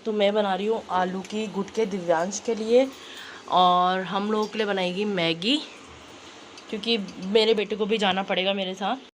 तो मैं बना रही हूँ आलू की गुटके दिव्यांश के लिए, और हम लोगों के लिए बनाएगी मैगी, क्योंकि मेरे बेटे को भी जाना पड़ेगा मेरे साथ।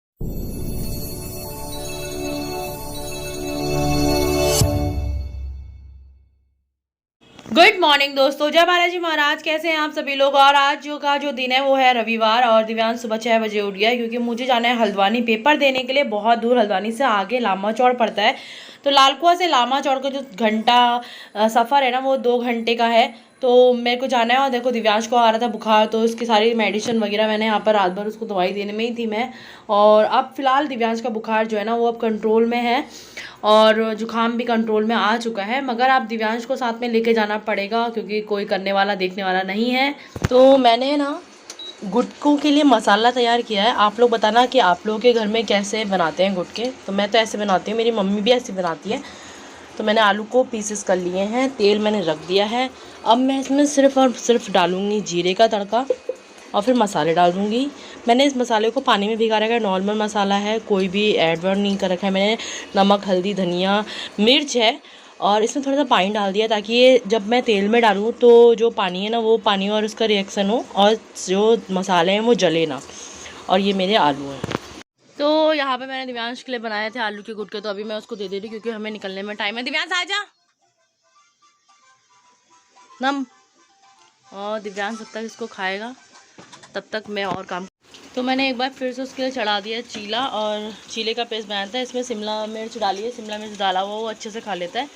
गुड मॉर्निंग दोस्तों, जय बालाजी महाराज। कैसे हैं आप सभी लोग। और आज का जो दिन है वो है रविवार, और दिव्यांश सुबह 6 बजे उठ गया है क्योंकि मुझे जाना है हल्द्वानी पेपर देने के लिए। बहुत दूर हल्द्वानी से आगे लामा चौड़ पड़ता है, तो लालकुआ से लामा चौड़ का जो घंटा सफ़र है ना वो 2 घंटे का है। तो मेरे को जाना है। और देखो दिव्यांश को आ रहा था बुखार, तो उसकी सारी मेडिसिन वगैरह मैंने यहाँ पर रात भर उसको दवाई देने में ही थी मैं। और अब फ़िलहाल दिव्यांश का बुखार जो है ना वो अब कंट्रोल में है, और जुकाम भी कंट्रोल में आ चुका है। मगर आप दिव्यांश को साथ में लेके जाना पड़ेगा क्योंकि कोई करने वाला देखने वाला नहीं है। तो मैंने ना गुटकों के लिए मसाला तैयार किया है। आप लोग बताना कि आप लोगों के घर में कैसे बनाते हैं गुटके। तो मैं तो ऐसे बनाती हूँ, मेरी मम्मी भी ऐसे बनाती है। तो मैंने आलू को पीसेस कर लिए हैं, तेल मैंने रख दिया है। अब मैं इसमें सिर्फ़ और सिर्फ डालूँगी जीरे का तड़का, और फिर मसाले डाल दूँगी। मैंने इस मसाले को पानी में भिगा रखा है, नॉर्मल मसाला है, कोई भी ऐड वैड नहीं कर रखा है मैंने। नमक, हल्दी, धनिया, मिर्च है, और इसमें थोड़ा सा पानी डाल दिया ताकि ये जब मैं तेल में डालूँ तो जो पानी है ना वो पानी और उसका रिएक्शन हो, और जो मसाले हैं वो जले ना। और ये मेरे आलू हैं। तो यहाँ पे मैंने दिव्यांश के लिए बनाए थे आलू के गुटके, तो अभी मैं उसको दे दे रही क्योंकि हमें निकलने में टाइम है। दिव्यांश आजा नम। और दिव्यांश जब तक इसको खाएगा तब तक मैं और काम। तो मैंने एक बार फिर से उसके लिए चढ़ा दिया चीला, और चीले का पेस्ट बनाया था। इसमें शिमला मिर्च डाली है, शिमला मिर्च डाला हुआ वो अच्छे से खा लेता है।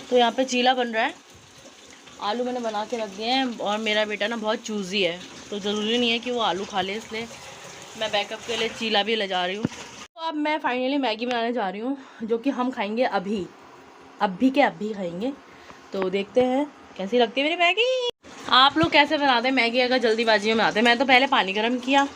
तो यहाँ पे चीला बन रहा है। आलू मैंने बना के रख दिए हैं, और मेरा बेटा ना बहुत चूज़ी है, तो ज़रूरी नहीं है कि वो आलू खा ले, इसलिए मैं बैकअप के लिए चीला भी ले जा रही हूँ। तो अब मैं फाइनली मैगी बनाने जा रही हूँ, जो कि हम खाएँगे अभी अभी खाएँगे। तो देखते हैं कैसी लगती है मेरी मैगी। आप लोग कैसे बनाते हैं मैगी अगर जल्दीबाजी में बनाते हैं। मैं तो पहले पानी गर्म किया,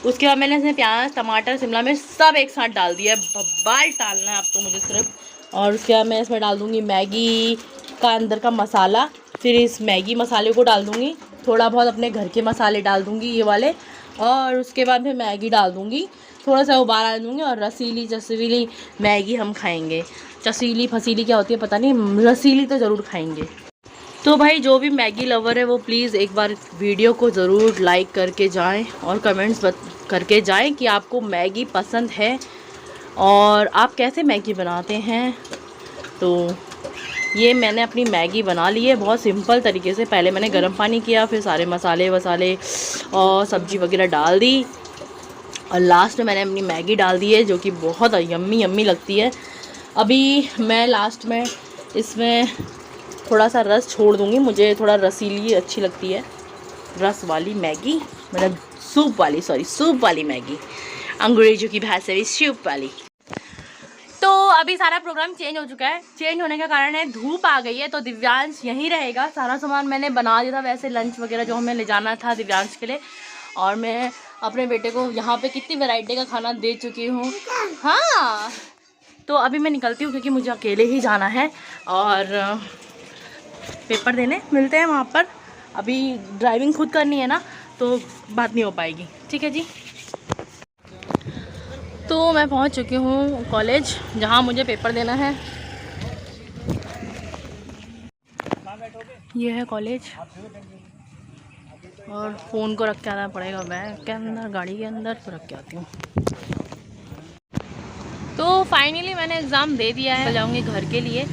उसके बाद मैंने इसमें प्याज, टमाटर, शिमला मिर्च सब एक साथ डाल दिया। बब्बाल डालना है अब तो मुझे सिर्फ। और उसके बाद मैं इसमें डाल दूँगी मैगी का अंदर का मसाला। फिर इस मैगी मसाले को डाल दूँगी, थोड़ा बहुत अपने घर के मसाले डाल दूँगी ये वाले, और उसके बाद फिर मैगी डाल दूँगी, थोड़ा सा उबाल डाल दूँगी, और रसीली चसीली मैगी हम खाएँगे। चसीली फसीली क्या होती है पता नहीं, रसीली तो ज़रूर खाएँगे। तो भाई जो भी मैगी लवर है वो प्लीज़ एक बार वीडियो को ज़रूर लाइक करके जाएं, और कमेंट्स करके जाएं कि आपको मैगी पसंद है और आप कैसे मैगी बनाते हैं। तो ये मैंने अपनी मैगी बना ली है बहुत सिंपल तरीके से। पहले मैंने गर्म पानी किया, फिर सारे मसाले वसाले और सब्ज़ी वगैरह डाल दी, और लास्ट में मैंने अपनी मैगी डाल दी है, जो कि बहुत यम्मी यम्मी लगती है। अभी मैं लास्ट में इसमें थोड़ा सा रस छोड़ दूँगी, मुझे थोड़ा रसीली अच्छी लगती है, रस वाली मैगी, मतलब सूप वाली मैगी, अंग्रेजों की भाषा में सूप वाली। तो अभी सारा प्रोग्राम चेंज हो चुका है। चेंज होने का कारण है धूप आ गई है, तो दिव्यांश यहीं रहेगा। सारा सामान मैंने बना दिया था वैसे, लंच वगैरह जो हमें ले जाना था दिव्यांश के लिए, और मैं अपने बेटे को यहाँ पे कितनी वैरायटी का खाना दे चुकी हूँ। हाँ, तो अभी मैं निकलती हूँ क्योंकि मुझे अकेले ही जाना है, और पेपर देने मिलते हैं वहाँ पर। अभी ड्राइविंग खुद करनी है ना, तो बात नहीं हो पाएगी। ठीक है जी। तो मैं पहुँच चुकी हूँ कॉलेज, जहाँ मुझे पेपर देना है। ये है कॉलेज, और फ़ोन को रख के आना पड़ेगा बैग के अंदर, गाड़ी के अंदर, तो रख के आती हूँ। तो फाइनली मैंने एग्ज़ाम दे दिया है। जाऊँगी घर के लिए,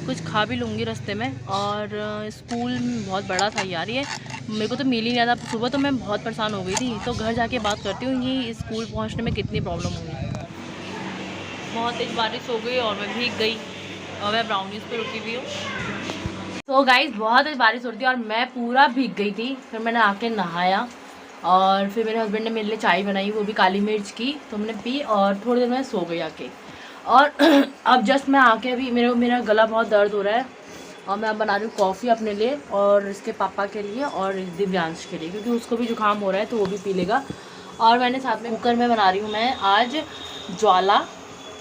कुछ खा भी लूँगी रास्ते में। और स्कूल बहुत बड़ा था यार, ये मेरे को तो मिल ही नहीं रहा था। सुबह तो मैं बहुत परेशान हो गई थी, तो घर जाके बात करती हूँ कि स्कूल पहुँचने में कितनी प्रॉब्लम हुई। बहुत तेज़ बारिश हो गई और मैं भीग गई, और मैं ब्राउनीज़ पे रुकी हुई हूँ। तो गाइस बहुत तेज़ बारिश हो रही थी और मैं पूरा भीग गई थी। फिर मैंने आके नहाया, और फिर मेरे हस्बैंड ने मेरे लिए चाय बनाई, वो भी काली मिर्च की, तो मैंने पी, और थोड़ी देर में सो गई आके। और अब जस्ट मैं आके अभी मेरा गला बहुत दर्द हो रहा है, और मैं अब बना रही हूँ कॉफ़ी अपने लिए और इसके पापा के लिए और दिव्यांश के लिए, क्योंकि उसको भी जुकाम हो रहा है तो वो भी पी लेगा। और मैंने साथ में कुकर में बना रही हूँ मैं आज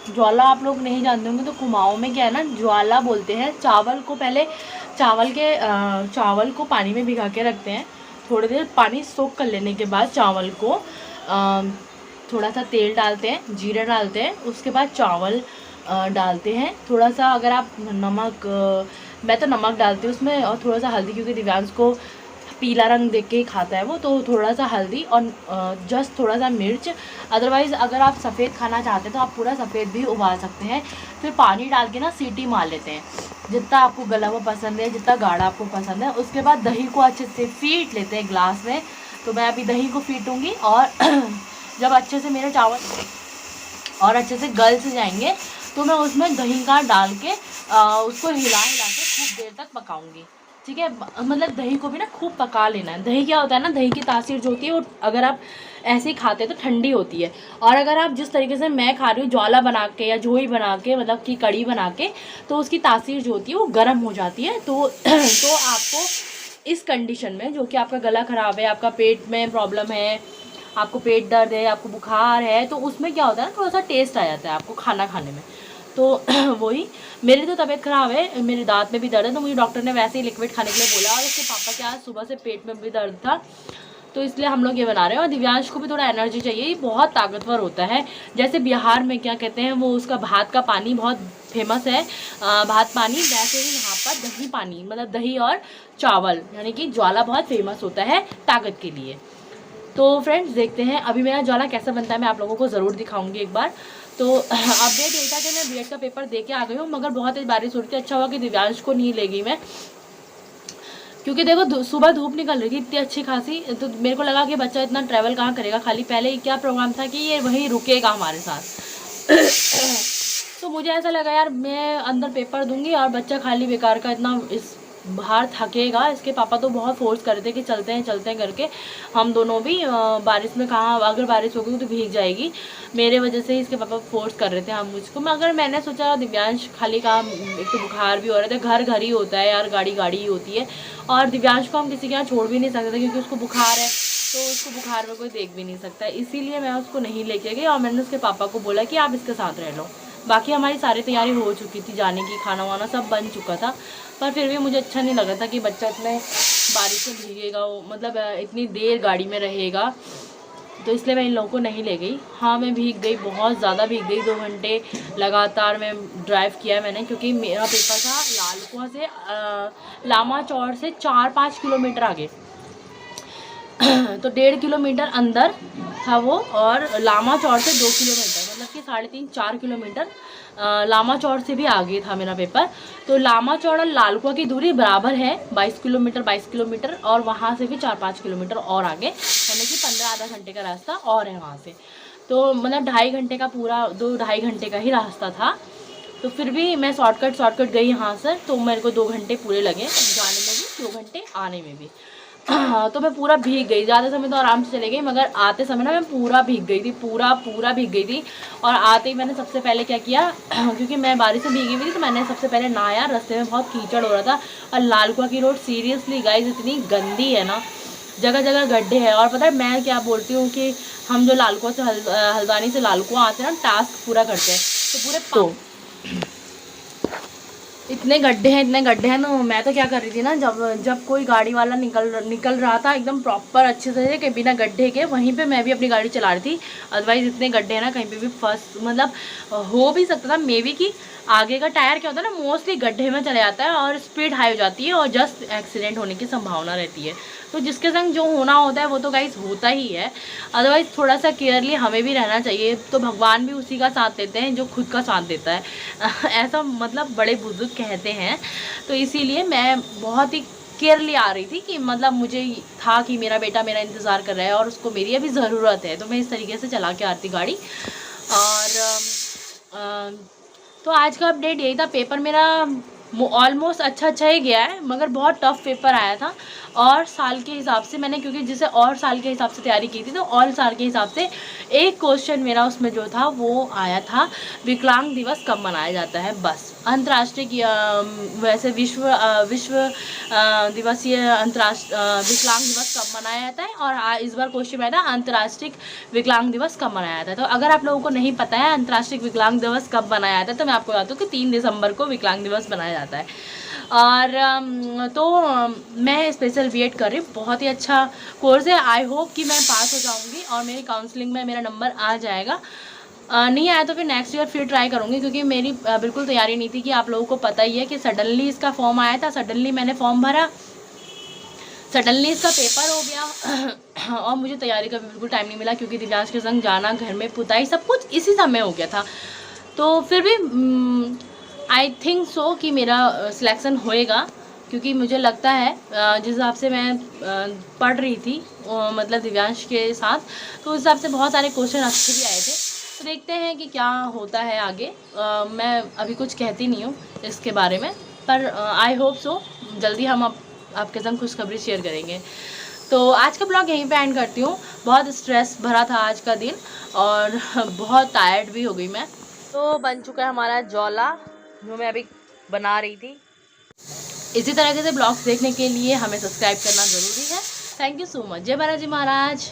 ज्वाला आप लोग नहीं जानते होंगे, तो कुमाऊँ में क्या है ना, ज्वाला बोलते हैं। चावल को पहले चावल को पानी में भिगा के रखते हैं, थोड़ी देर पानी सोख कर लेने के बाद चावल को थोड़ा सा तेल डालते हैं, जीरा डालते हैं, उसके बाद चावल डालते हैं थोड़ा सा। अगर आप नमक, मैं तो नमक डालती हूँ उसमें, और थोड़ा सा हल्दी, क्योंकि दिव्यांश को पीला रंग देख के ही खाता है वो, तो थोड़ा सा हल्दी और जस्ट थोड़ा सा मिर्च। अदरवाइज़ अगर आप सफ़ेद खाना चाहते हैं तो आप पूरा सफ़ेद भी उबाल सकते हैं। फिर पानी डाल के ना सीटी मार लेते हैं, जितना आपको गला हुआ पसंद है, जितना गाढ़ा आपको पसंद है। उसके बाद दही को अच्छे से फीट लेते हैं ग्लास में। तो मैं अभी दही को फीटूँगी, और जब अच्छे से मेरे चावल और अच्छे से गल से जाएंगे तो मैं उसमें दही का डाल के उसको हिला हिला के खूब देर तक पकाऊंगी। ठीक है, मतलब दही को भी ना खूब पका लेना है। दही क्या होता है ना, दही की तासीर जो होती है वो अगर आप ऐसे ही खाते हैं तो ठंडी होती है, और अगर आप जिस तरीके से मैं खा रही हूँ ज्वाला बना के या जोई बना के, मतलब कि कड़ी बना के, तो उसकी तासीर जो होती है वो गर्म हो जाती है। तो तो आपको इस कंडीशन में, जो कि आपका गला ख़राब है, आपका पेट में प्रॉब्लम है, आपको पेट दर्द है, आपको बुखार है, तो उसमें क्या होता है ना, थोड़ा सा टेस्ट आ जाता है आपको खाना खाने में। तो वही, मेरी तो तबीयत ख़राब है, मेरे दांत में भी दर्द है, तो मुझे डॉक्टर ने वैसे ही लिक्विड खाने के लिए बोला, और इसके पापा के आज सुबह से पेट में भी दर्द था, तो इसलिए हम लोग ये बना रहे हैं। और दिव्यांश को भी थोड़ा एनर्जी चाहिए, ये बहुत ताकतवर होता है। जैसे बिहार में क्या कहते हैं वो, उसका भात का पानी बहुत फेमस है, भात पानी, वैसे ही यहाँ पर दही पानी, मतलब दही और चावल यानी कि ज्वाला बहुत फेमस होता है ताकत के लिए। तो फ्रेंड्स देखते हैं अभी मेरा ज्वाला कैसा बनता है, मैं आप लोगों को ज़रूर दिखाऊंगी एक बार। तो अपडेट ये था कि मैं बीएड का पेपर दे के आ गई हूँ, मगर बहुत तेज बारिश हो रही थी। अच्छा हुआ कि दिव्यांश को नहीं ले गई मैं, क्योंकि देखो सुबह धूप निकल रही थी इतनी अच्छी खासी, तो मेरे को लगा कि बच्चा इतना ट्रैवल कहाँ करेगा, खाली पहले ही क्या प्रोग्राम था कि ये वहीं रुकेगा हमारे साथ। तो मुझे ऐसा लगा यार मैं अंदर पेपर दूंगी और बच्चा खाली बेकार का इतना इस बाहर थकेगा। इसके पापा तो बहुत फोर्स कर रहे थे कि चलते हैं करके। हम दोनों भी बारिश में कहाँ, अगर बारिश होगी तो भीग जाएगी, मेरे वजह से ही इसके पापा फोर्स कर रहे थे हम मुझको। मगर मैंने सोचा दिव्यांश खाली काम, एक तो बुखार भी हो रहा था, घर ही होता है यार, गाड़ी ही होती है, और दिव्यांश को हम किसी के यहाँ छोड़ भी नहीं सकते थे क्योंकि उसको बुखार है, तो उसको बुखार में कोई देख भी नहीं सकता, इसीलिए मैं उसको नहीं लेके गई। और मैंने उसके पापा को बोला कि आप इसके साथ रह लो। बाकी हमारी सारी तैयारी हो चुकी थी जाने की, खाना वाना सब बन चुका था, पर फिर भी मुझे अच्छा नहीं लगा था कि बच्चा इतने बारिश में भीगेगा, मतलब इतनी देर गाड़ी में रहेगा, तो इसलिए मैं इन लोगों को नहीं ले गई। हाँ मैं भीग गई, बहुत ज़्यादा भीग गई, 2 घंटे लगातार मैं ड्राइव किया मैंने, क्योंकि मेरा पेपर था लालकुआं से लामा चौड़ से 4-5 किलोमीटर आगे, तो 1.5 किलोमीटर अंदर था वो, और लामा चौड़ से 2 किलोमीटर, मतलब कि 3.5-4 किलोमीटर लामा चौड़ से भी आगे था मेरा पेपर। तो लामा चौड़ और लालकुआं की दूरी बराबर है, 22 किलोमीटर, और वहाँ से भी 4-5 किलोमीटर और आगे, यानी कि 15 आधा घंटे का रास्ता और है वहाँ से। तो मतलब 2.5 घंटे का पूरा, 2-2.5 घंटे का ही रास्ता था। तो फिर भी मैं शॉर्टकट गई यहाँ से, तो मेरे को 2 घंटे पूरे लगे जाने में भी, 2 घंटे आने में भी। तो मैं पूरा भीग गई, ज़्यादा समय तो आराम से चले गई, मगर आते समय ना मैं पूरा भीग गई थी, पूरा भीग गई थी। और आते ही मैंने सबसे पहले क्या किया, क्योंकि मैं बारिश से भीगी हुई थी, तो मैंने सबसे पहले नहाया। रास्ते में बहुत कीचड़ हो रहा था, और लालकुआं की रोड सीरियसली गाइस इतनी गंदी है ना, जगह जगह गड्ढे हैं। और पता है मैं क्या बोलती हूँ कि हम जो लालकुआं से हल्द्वानी से लालकुआं आते हैं ना, टास्क पूरा करते हैं, तो पूरे इतने गड्ढे हैं। तो मैं तो क्या कर रही थी ना, जब कोई गाड़ी वाला निकल रहा था एकदम प्रॉपर अच्छे से कि बिना गड्ढे के, वहीं पे मैं भी अपनी गाड़ी चला रही थी। अदरवाइज़ इतने गड्ढे हैं ना, कहीं पे भी मतलब हो भी सकता था मे बी कि आगे का टायर क्या होता है ना, मोस्टली गड्ढे में चले जाता है और स्पीड हाई हो जाती है और जस्ट एक्सीडेंट होने की संभावना रहती है। तो जिसके संग जो होना होता है वो तो गाइस होता ही है। अदरवाइज़ थोड़ा सा केयरली हमें भी रहना चाहिए, तो भगवान भी उसी का साथ देते हैं जो खुद का साथ देता है। ऐसा मतलब बड़े बुजुर्ग कहते हैं। तो इसीलिए मैं बहुत ही केयरली आ रही थी कि मतलब मुझे था कि मेरा बेटा मेरा इंतज़ार कर रहा है और उसको मेरी अभी ज़रूरत है, तो मैं इस तरीके से चला के आती गाड़ी। और तो आज का अपडेट यही था। पेपर मेरा ऑलमोस्ट अच्छा ही गया है, मगर बहुत टफ पेपर आया था। और साल के हिसाब से मैंने, क्योंकि जिसे और साल के हिसाब से तैयारी की थी, तो और साल के हिसाब से एक क्वेश्चन मेरा उसमें जो था वो आया था, विकलांग दिवस कब मनाया जाता है। बस अंतर्राष्ट्रीय, वैसे विश्व दिवसीय विकलांग दिवस कब मनाया जाता है, और इस बार क्वेश्चन आया था अंतर्राष्ट्रीय विकलांग दिवस कब मनाया जाता है। तो अगर आप लोगों को नहीं पता है अंतर्राष्ट्रीय विकलांग दिवस कब मनाया जाता है, तो मैं आपको बता दूँ कि 3 दिसंबर को विकलांग दिवस मनाया जाता है। और तो मैं स्पेशल बीएड कर रही हूँ, बहुत ही अच्छा कोर्स है। आई होप कि मैं पास हो जाऊँगी और मेरी काउंसलिंग में मेरा नंबर आ जाएगा। नहीं आया तो फिर नेक्स्ट ईयर फिर ट्राई करूँगी, क्योंकि मेरी बिल्कुल तैयारी नहीं थी कि आप लोगों को पता ही है कि सडनली इसका फॉर्म आया था, सडनली मैंने फॉर्म भरा, सडनली इसका पेपर हो गया और मुझे तैयारी का भी बिल्कुल टाइम नहीं मिला, क्योंकि दिव्यांश के संग जाना, घर में पुताई, सब कुछ इसी समय हो गया था। तो फिर भी आई थिंक सो कि मेरा सिलेक्शन होएगा, क्योंकि मुझे लगता है जिस हिसाब से मैं पढ़ रही थी मतलब दिव्यांश के साथ, तो उस हिसाब से बहुत सारे क्वेश्चन अच्छे भी आए थे। तो देखते हैं कि क्या होता है आगे। मैं अभी कुछ कहती नहीं हूँ इसके बारे में, पर आई होप सो जल्दी हम आपके संग खुशखबरी शेयर करेंगे। तो आज का ब्लॉग यहीं पे एंड करती हूँ। बहुत स्ट्रेस भरा था आज का दिन और बहुत टायर्ड भी हो गई मैं। तो बन चुका है हमारा जौला, जो मैं अभी बना रही थी। इसी तरह के ब्लॉग्स देखने के लिए हमें सब्सक्राइब करना ज़रूरी है। Thank you so much. जय बालाजी महाराज।